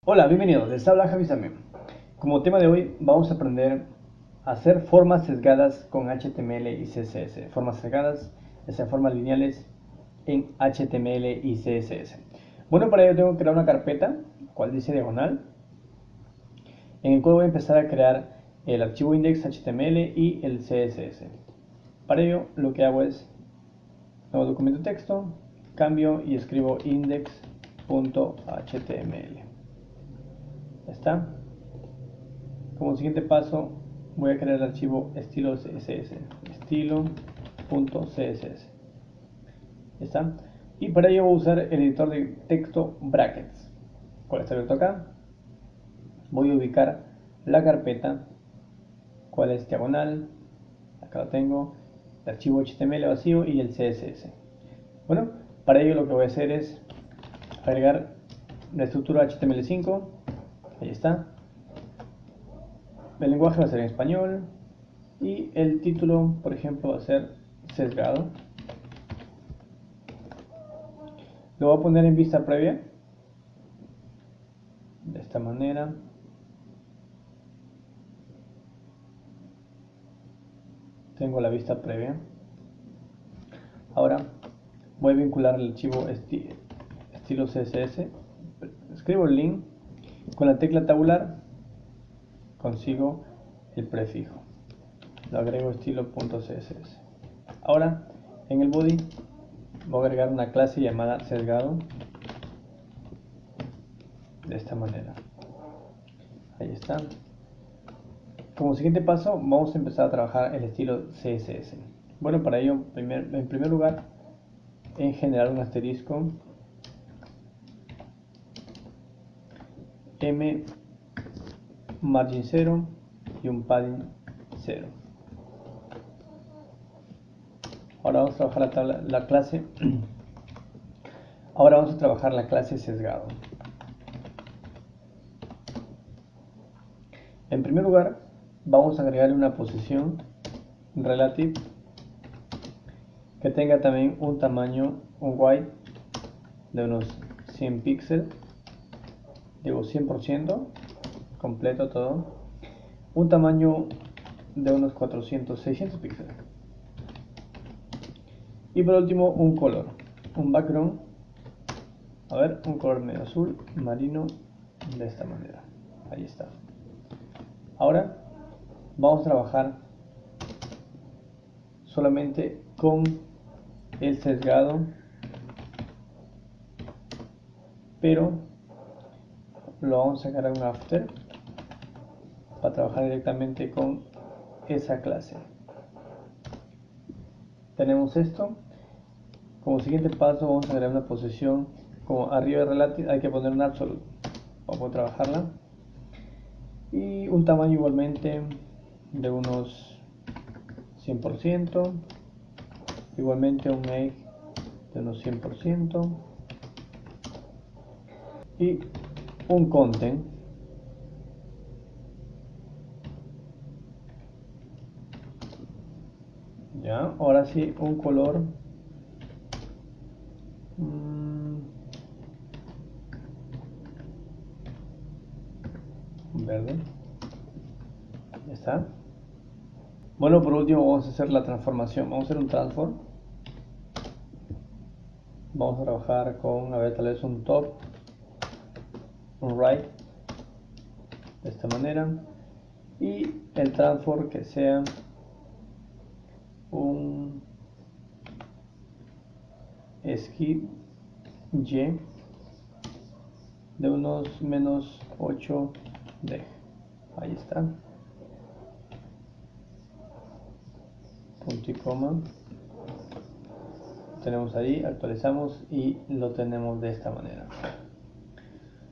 Hola, bienvenidos, les habla Javi Samem. Como tema de hoy vamos a aprender a hacer formas sesgadas con HTML y CSS. Formas sesgadas, ya sean formas lineales en HTML y CSS. Bueno, para ello tengo que crear una carpeta, cual dice diagonal, en el cual voy a empezar a crear el archivo index.html y el CSS. Para ello lo que hago es, nuevo documento de texto, cambio y escribo index.html. Ya está. Como siguiente paso voy a crear el archivo estilo CSS, estilo.css. Ya está. Y para ello voy a usar el editor de texto brackets. ¿Cuál está abierto acá? Voy a ubicar la carpeta, cuál es diagonal, acá lo tengo, el archivo HTML vacío y el CSS. Bueno, para ello lo que voy a hacer es agregar la estructura HTML5, ahí está. El lenguaje va a ser en español y el título, por ejemplo, va a ser sesgado. Lo voy a poner en vista previa, de esta manera. Tengo la vista previa. Ahora voy a vincular el archivo estilo CSS. Escribo el link, con la tecla tabular consigo el prefijo. Lo agrego estilo.css. Ahora en el body voy a agregar una clase llamada sesgado, de esta manera. Ahí está. Como siguiente paso vamos a empezar a trabajar el estilo CSS. Bueno, para ello en primer lugar en generar un asterisco m margin 0 y un padding 0. Ahora vamos a trabajar la clase ahora vamos a trabajar la clase sesgado. En primer lugar vamos a agregarle una posición relative que tenga también un tamaño, un white de unos 100 píxeles, digo 100%, completo todo, un tamaño de unos 400, 600 píxeles. Y por último un color, un background, a ver, un color medio azul, marino, de esta manera. Ahí está. Ahora vamos a trabajar solamente con el sesgado, pero lo vamos a sacar a un after para trabajar directamente con esa clase. Tenemos esto. Como siguiente paso vamos a agregar una posición como arriba de relative, hay que poner un absolute. Vamos a trabajarla y un tamaño igualmente de unos 100%, igualmente un make de unos 100% y un content ya. Ahora sí, un color verde, ya está. Bueno, por último vamos a hacer la transformación, vamos a hacer un transform, vamos a trabajar con, a ver, tal vez un top, un right, de esta manera, y el transform que sea un skip y de unos menos 8 d. Ahí está, punto y coma, tenemos ahí, actualizamos y lo tenemos de esta manera.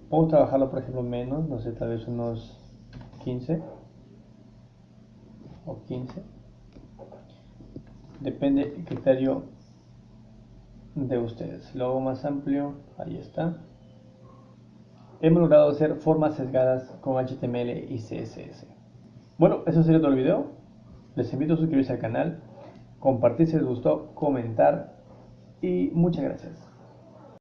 Podemos trabajarlo por ejemplo menos, no sé, tal vez unos 15 o 15, depende el criterio de ustedes. Si lo hago más amplio, ahí está. Hemos logrado hacer formas sesgadas con HTML y CSS. Bueno, eso sería todo el video. Les invito a suscribirse al canal, compartir si les gustó, comentar y muchas gracias.